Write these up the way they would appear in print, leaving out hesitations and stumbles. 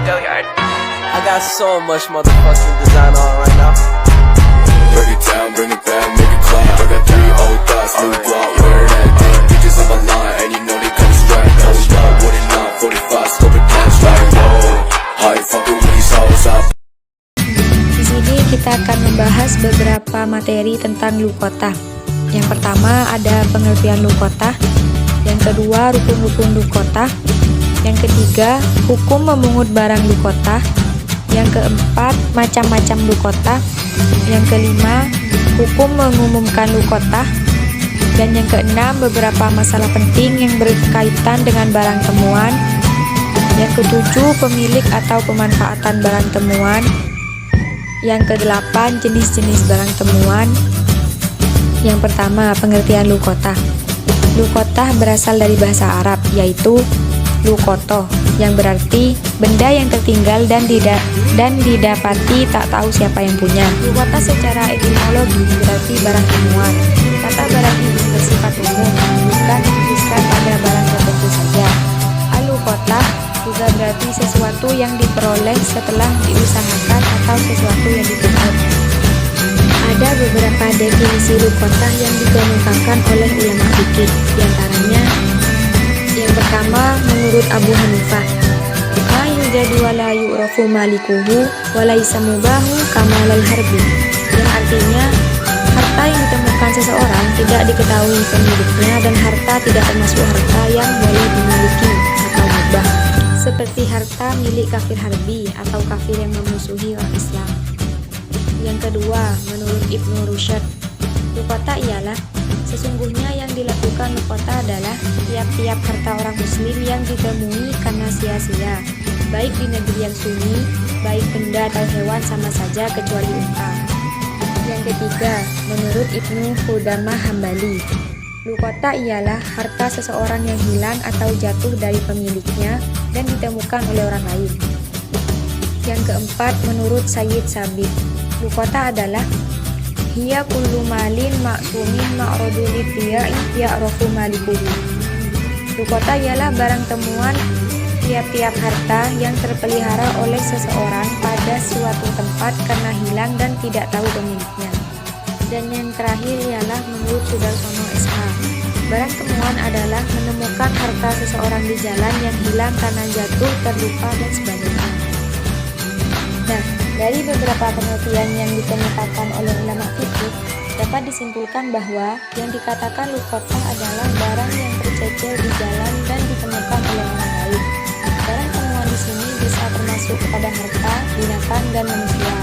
I got so much motherfucking design on right now. Break it down, bring it back, make it clap. I got 3 old thoughts, new block, wear that thing. Bitches on my line, and you know they come straight. Hold up, what it not, 45, scope it cash like whoa. How you fucking with these hoes up? Di sini kita akan membahas beberapa materi tentang lukotah. Yang pertama ada pengertian lukotah, yang kedua rukun-rukun lukotah, yang ketiga hukum memungut barang lukotah, yang keempat macam-macam lukotah, yang kelima hukum mengumumkan lukotah, dan yang keenam beberapa masalah penting yang berkaitan dengan barang temuan, yang ketujuh pemilik atau pemanfaatan barang temuan, yang kedelapan jenis-jenis barang temuan. Yang pertama, pengertian lukotah. Lukotah berasal dari bahasa Arab, yaitu lukoto, yang berarti benda yang tertinggal dan didapati tak tahu siapa yang punya. Lukotah secara etimologi berarti barang temuan. Kata barang ini bersifat umum, bukan dikhususkan pada barang tertentu saja. Al-lukotah juga berarti sesuatu yang diperoleh setelah diusahakan atau sesuatu yang dituntut. Ada beberapa definisi lukotah yang dikemukakan oleh ulama fikih. Di antaranya, yang pertama menurut Abu Hanifah, ma yujadu wa la yu'rafu malikuhu wa laisa mubahu kamalal harbi, yang artinya harta yang ditemukan seseorang tidak diketahui pemiliknya dan harta tidak termasuk harta yang boleh dimiliki atau mubah, seperti harta milik kafir harbi atau kafir yang memusuhi orang Islam. Yang kedua, menurut Ibnu Rushd, lukotah ialah sesungguhnya yang dilakukan lukotah adalah tiap-tiap harta orang muslim yang ditemui karena sia-sia, baik di negeri yang sunyi, baik benda atau hewan sama saja kecuali unta. Yang ketiga, menurut Ibnu Qudamah Hambali, lukotah ialah harta seseorang yang hilang atau jatuh dari pemiliknya dan ditemukan oleh orang lain. Yang keempat, menurut Sayyid Sabit, lukotah adalah hiya kullu malin ma'sumin ma'rodulid biya'i ya'rofu malikuhu. Lukotah ialah barang temuan tiap-tiap harta yang terpelihara oleh seseorang pada suatu tempat karena hilang dan tidak tahu pemiliknya. Dan yang terakhir ialah menurut Sudarsono SH, barang temuan adalah menemukan harta seseorang di jalan yang hilang karena jatuh, terlupa, dan sebagainya. Nah, dari beberapa pengertian yang dikemukakan oleh ulama fikih, dapat disimpulkan bahwa yang dikatakan lukotah adalah barang yang tercecer di jalan dan ditemukan oleh orang lain. Barang temuan di sini bisa termasuk kepada harta, binatang, dan manusia.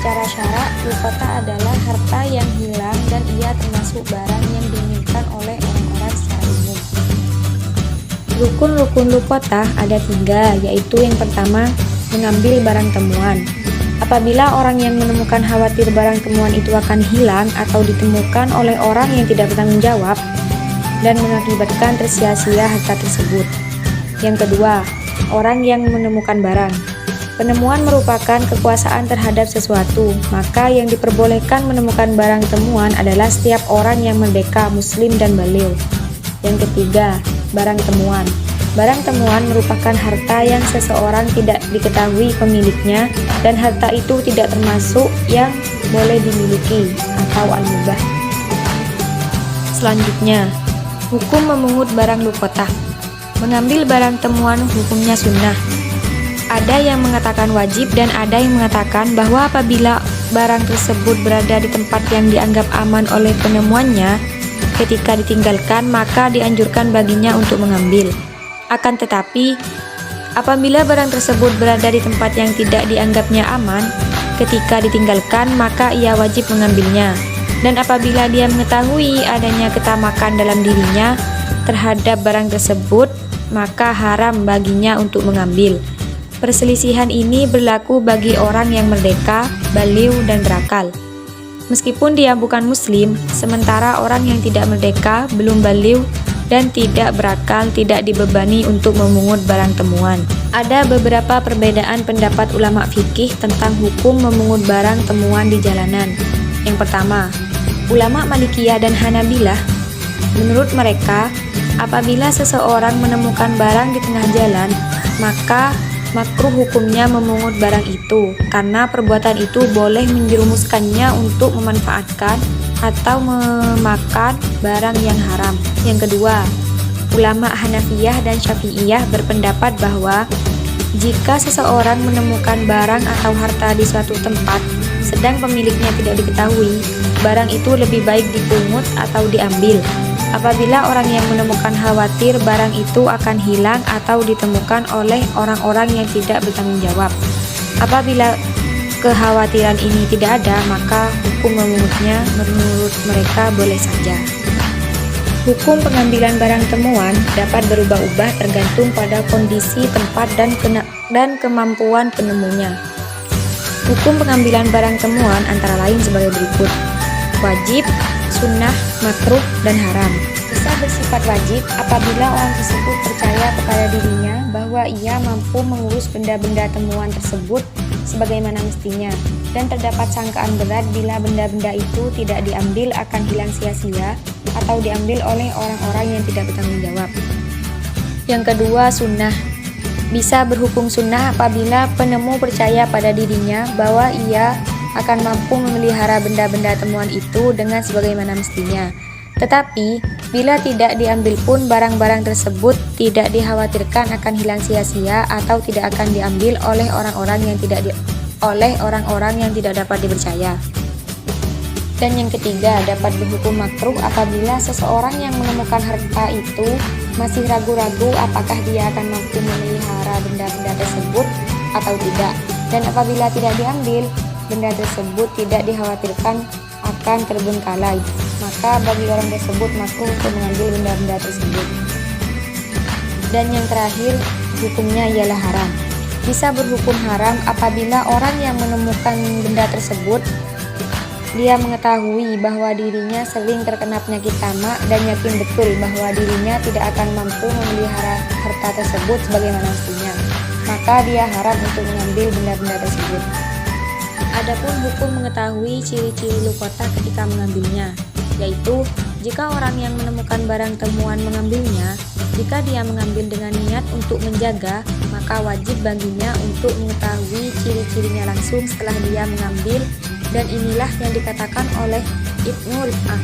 Secara syarak, lukotah adalah harta yang hilang dan ia termasuk barang yang diinginkan oleh orang-orang secara umum. Rukun-rukun lukotah ada 3, yaitu yang pertama, mengambil barang temuan. Apabila orang yang menemukan khawatir barang temuan itu akan hilang atau ditemukan oleh orang yang tidak bertanggung jawab dan mengakibatkan tersia-sia harta tersebut. Yang kedua, orang yang menemukan barang. Penemuan merupakan kekuasaan terhadap sesuatu, maka yang diperbolehkan menemukan barang temuan adalah setiap orang yang merdeka, muslim, dan baligh. Yang ketiga, barang temuan. Barang temuan merupakan harta yang seseorang tidak diketahui pemiliknya dan harta itu tidak termasuk yang boleh dimiliki atau al-mubah. Selanjutnya, hukum memungut barang lukotah. Mengambil barang temuan hukumnya sunnah. Ada yang mengatakan wajib dan ada yang mengatakan bahwa apabila barang tersebut berada di tempat yang dianggap aman oleh penemuannya, ketika ditinggalkan maka dianjurkan baginya untuk mengambil. Akan tetapi, apabila barang tersebut berada di tempat yang tidak dianggapnya aman, ketika ditinggalkan maka ia wajib mengambilnya. Dan apabila dia mengetahui adanya ketamakan dalam dirinya terhadap barang tersebut, maka haram baginya untuk mengambil. Perselisihan ini berlaku bagi orang yang merdeka, baligh, dan berakal. Meskipun dia bukan muslim, sementara orang yang tidak merdeka, belum baligh, dan tidak berakal tidak dibebani untuk memungut barang temuan. Ada beberapa perbedaan pendapat ulama fikih tentang hukum memungut barang temuan di jalanan. Yang pertama, ulama Malikiyah dan Hanabilah. Menurut mereka, apabila seseorang menemukan barang di tengah jalan, maka makruh hukumnya memungut barang itu, karena perbuatan itu boleh menjerumuskannya untuk memanfaatkan atau memakan barang yang haram. Yang kedua, ulama Hanafiyah dan Syafi'iyah berpendapat bahwa jika seseorang menemukan barang atau harta di suatu tempat, sedang pemiliknya tidak diketahui, barang itu lebih baik dipungut atau diambil. Apabila orang yang menemukan khawatir barang itu akan hilang atau ditemukan oleh orang-orang yang tidak bertanggung jawab. Apabila kekhawatiran ini tidak ada, maka hukum memungutnya menurut mereka boleh saja. Hukum pengambilan barang temuan dapat berubah-ubah tergantung pada kondisi tempat dan kemampuan penemunya. Hukum pengambilan barang temuan antara lain sebagai berikut: wajib, sunnah, makruh, dan haram. Bisa bersifat wajib apabila orang tersebut percaya kepada dirinya bahwa ia mampu mengurus benda-benda temuan tersebut sebagaimana mestinya, dan terdapat sangkaan berat bila benda-benda itu tidak diambil akan hilang sia-sia atau diambil oleh orang-orang yang tidak bertanggung jawab. Yang kedua, sunnah. Bisa berhukum sunnah apabila penemu percaya pada dirinya bahwa ia akan mampu memelihara benda-benda temuan itu dengan sebagaimana mestinya. Tetapi, bila tidak diambil pun barang-barang tersebut tidak dikhawatirkan akan hilang sia-sia atau tidak akan diambil oleh orang-orang yang tidak dapat dipercaya. Dan yang ketiga, dapat berhukum makruh apabila seseorang yang menemukan harta itu masih ragu-ragu apakah dia akan mampu memelihara benda-benda tersebut atau tidak. Dan apabila tidak diambil, benda tersebut tidak dikhawatirkan akan terbengkalai, maka bagi orang tersebut makruh untuk mengambil benda-benda tersebut. Dan yang terakhir, hukumnya ialah haram. Bisa berhukum haram apabila orang yang menemukan benda tersebut dia mengetahui bahwa dirinya sering terkena penyakit tamak dan yakin betul bahwa dirinya tidak akan mampu memelihara harta tersebut sebagaimana mestinya, maka dia haram untuk mengambil benda-benda tersebut. Adapun hukum mengetahui ciri-ciri luqatah ketika mengambilnya, yaitu jika orang yang menemukan barang temuan mengambilnya, jika dia mengambil dengan niat untuk menjaga, maka wajib baginya untuk mengetahui ciri-cirinya langsung setelah dia mengambil, dan inilah yang dikatakan oleh Ibnu Rif'ah.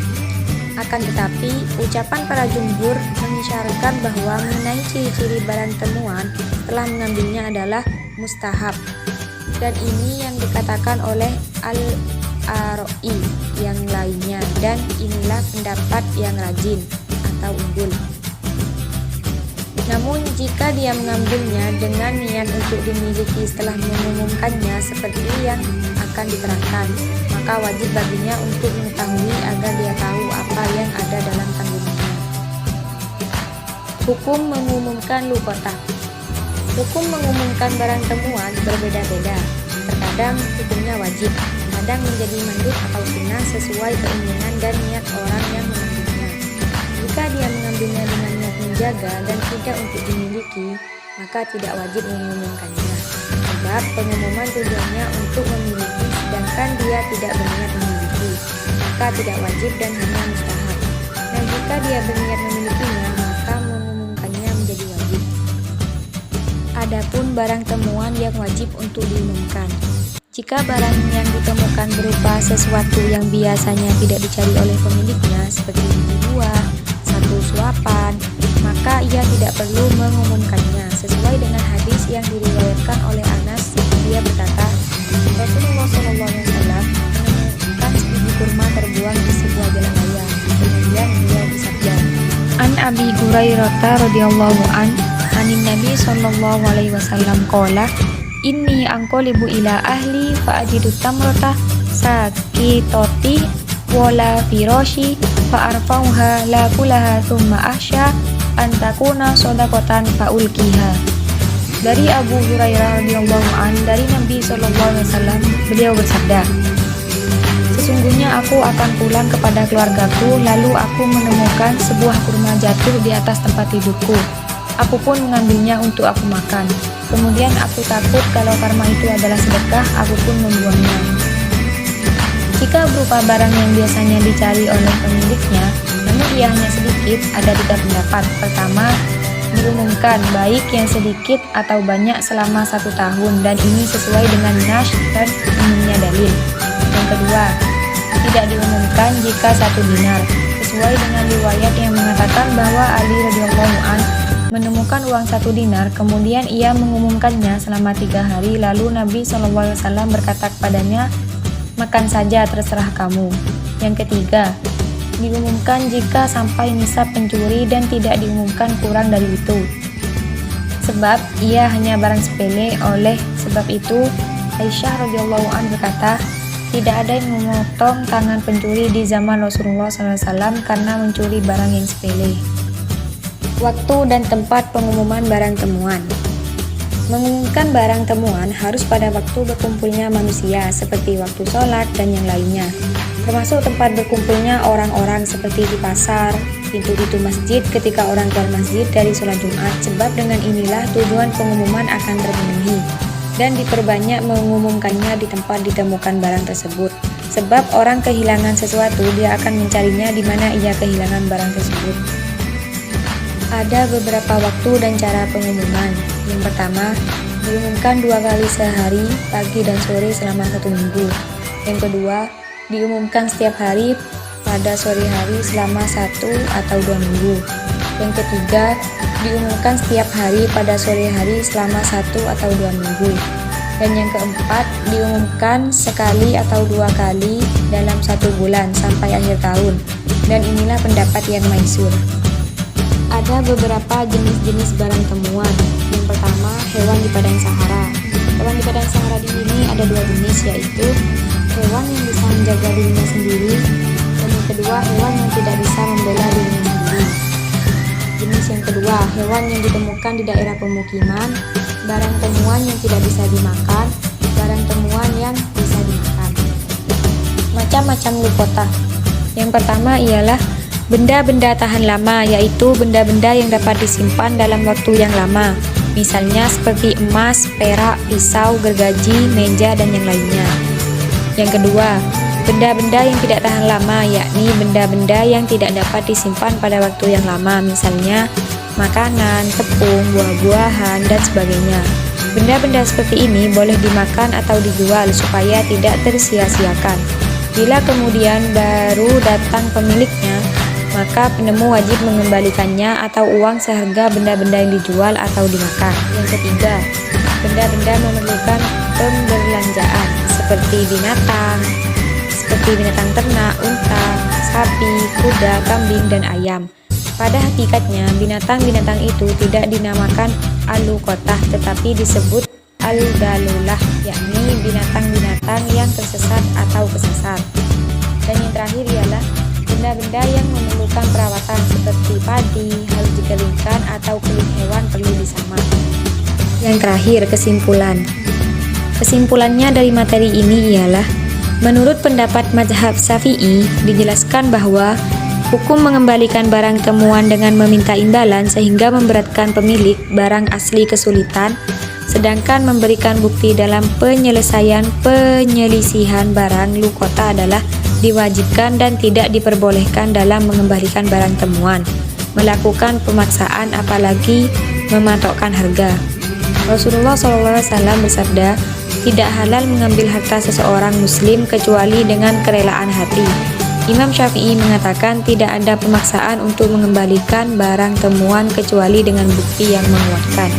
Akan tetapi, ucapan para jumhur mengisyaratkan bahwa mengenai ciri-ciri barang temuan setelah mengambilnya adalah mustahab. Dan ini yang dikatakan oleh Al-Ara'i yang lainnya, dan inilah pendapat yang rajin atau unggul. Namun jika dia mengambilnya dengan niat untuk dimiliki setelah mengumumkannya seperti yang akan diterangkan, maka wajib baginya untuk mengetahui agar dia tahu apa yang ada dalam tanggungannya. Hukum mengumumkan luqatah. Hukum mengumumkan barang temuan berbeda-beda. Terkadang hukumnya wajib, kadang menjadi mandub atau sunnah sesuai keinginan dan niat orang yang mengambilnya. Jika dia mengambilnya dengan niat menjaga dan tidak untuk dimiliki, maka tidak wajib mengumumkannya. Sebab pengumuman tujuannya untuk memiliki, sedangkan dia tidak berniat memiliki, maka tidak wajib dan hanya mustahab. Dan jika dia berniat memilikinya, maka mengumumkannya menjadi wajib. Adapun barang temuan yang wajib untuk diumumkan. Jika barang yang ditemukan berupa sesuatu yang biasanya tidak dicari oleh pemiliknya, seperti biji buah, satu suapan, maka ia tidak perlu mengumumkannya, sesuai dengan hadis yang diriwayatkan oleh Anas. Dia berkata, Rasulullah SAW menemukan sebiji kurma terbuang di sebuah jalan raya. Kemudian beliau bersabda, An Abi Hurairah radhiyallahu anin Nabi sallallahu alaihi wasallam qala, inni anqalibu ila ahli fa ajidu tamrata sakitati wala firashi fa arfauha la kulaha thumma ahsha antakuna shadaqatan fa ulkiha. Dari Abu Hurairah radhiyallahu an, dari Nabi sallallahu alaihi wasallam, beliau bersabda, sesungguhnya aku akan pulang kepada keluargaku, lalu aku menemukan sebuah kurma jatuh di atas tempat tidurku. Aku pun mengambilnya untuk aku makan. Kemudian aku takut kalau karma itu adalah sedekah, aku pun membuangnya. Jika berupa barang yang biasanya dicari oleh pemiliknya, namun ia hanya sedikit, ada tiga pendapat. Pertama, diumumkan baik yang sedikit atau banyak selama 1 tahun, dan ini sesuai dengan nas dan umumnya dalil. Yang kedua, tidak diumumkan jika 1 dinar, sesuai dengan riwayat yang mengatakan bahwa Ali radhiyallahu an menemukan uang 1 dinar, kemudian ia mengumumkannya selama 3 hari, lalu Nabi SAW berkata kepadanya, makan saja, terserah kamu. Yang ketiga, diumumkan jika sampai nisab pencuri dan tidak diumumkan kurang dari itu, sebab ia hanya barang sepele. Oleh sebab itu Aisyah radhiyallahu an berkata, tidak ada yang memotong tangan pencuri di zaman Rasulullah SAW karena mencuri barang yang sepele. Waktu dan tempat pengumuman barang temuan. Mengumumkan barang temuan harus pada waktu berkumpulnya manusia seperti waktu sholat dan yang lainnya, termasuk tempat berkumpulnya orang-orang seperti di pasar, pintu-pintu masjid ketika orang keluar masjid dari sholat Jumat, sebab dengan inilah tujuan pengumuman akan terpenuhi, dan diperbanyak mengumumkannya di tempat ditemukan barang tersebut, sebab orang kehilangan sesuatu, dia akan mencarinya di mana ia kehilangan barang tersebut. Ada beberapa waktu dan cara pengumuman. Yang pertama, diumumkan 2 kali sehari, pagi dan sore selama 1 minggu. Yang kedua, diumumkan setiap hari pada sore hari selama 1 atau 2 minggu. Yang ketiga, diumumkan setiap hari pada sore hari selama 1 atau 2 minggu. Dan yang keempat, diumumkan sekali atau 2 kali dalam 1 bulan sampai akhir tahun. Dan inilah pendapat yang masyhur. Ada beberapa jenis-jenis barang temuan. Yang pertama, hewan di padang Sahara. Hewan di padang Sahara di sini ada 2 jenis, yaitu hewan yang bisa menjaga dirinya sendiri, dan yang kedua, hewan yang tidak bisa membela dirinya sendiri. Jenis yang kedua, hewan yang ditemukan di daerah pemukiman, barang temuan yang tidak bisa dimakan, barang temuan yang bisa dimakan. Macam-macam lukota. Yang pertama ialah benda-benda tahan lama, yaitu benda-benda yang dapat disimpan dalam waktu yang lama, misalnya seperti emas, perak, pisau, gergaji, meja, dan yang lainnya. Yang kedua, benda-benda yang tidak tahan lama, yakni benda-benda yang tidak dapat disimpan pada waktu yang lama, misalnya makanan, tepung, buah-buahan, dan sebagainya. Benda-benda seperti ini boleh dimakan atau dijual supaya tidak tersia-siakan. Bila kemudian baru datang pemiliknya, maka penemu wajib mengembalikannya atau uang seharga benda-benda yang dijual atau dimakan. Yang ketiga, benda-benda memerlukan pemberlanjaan seperti binatang ternak, unta, sapi, kuda, kambing, dan ayam. Pada hakikatnya, binatang-binatang itu tidak dinamakan al-luqatah tetapi disebut al-dalulah, yakni binatang-binatang yang tersesat atau kesasar. Dan yang terakhir ialah benda-benda yang memerlukan perawatan seperti padi, harus dikeringkan, atau kulit hewan perlu disamak. Yang terakhir, kesimpulan. Kesimpulannya dari materi ini ialah, menurut pendapat mazhab Syafi'i, dijelaskan bahwa hukum mengembalikan barang temuan dengan meminta imbalan sehingga memberatkan pemilik barang asli kesulitan, sedangkan memberikan bukti dalam penyelisihan barang luqata adalah diwajibkan dan tidak diperbolehkan dalam mengembalikan barang temuan, melakukan pemaksaan apalagi mematokkan harga. Rasulullah SAW bersabda, tidak halal mengambil harta seseorang muslim kecuali dengan kerelaan hati. Imam Syafi'i mengatakan tidak ada pemaksaan untuk mengembalikan barang temuan kecuali dengan bukti yang menguatkan.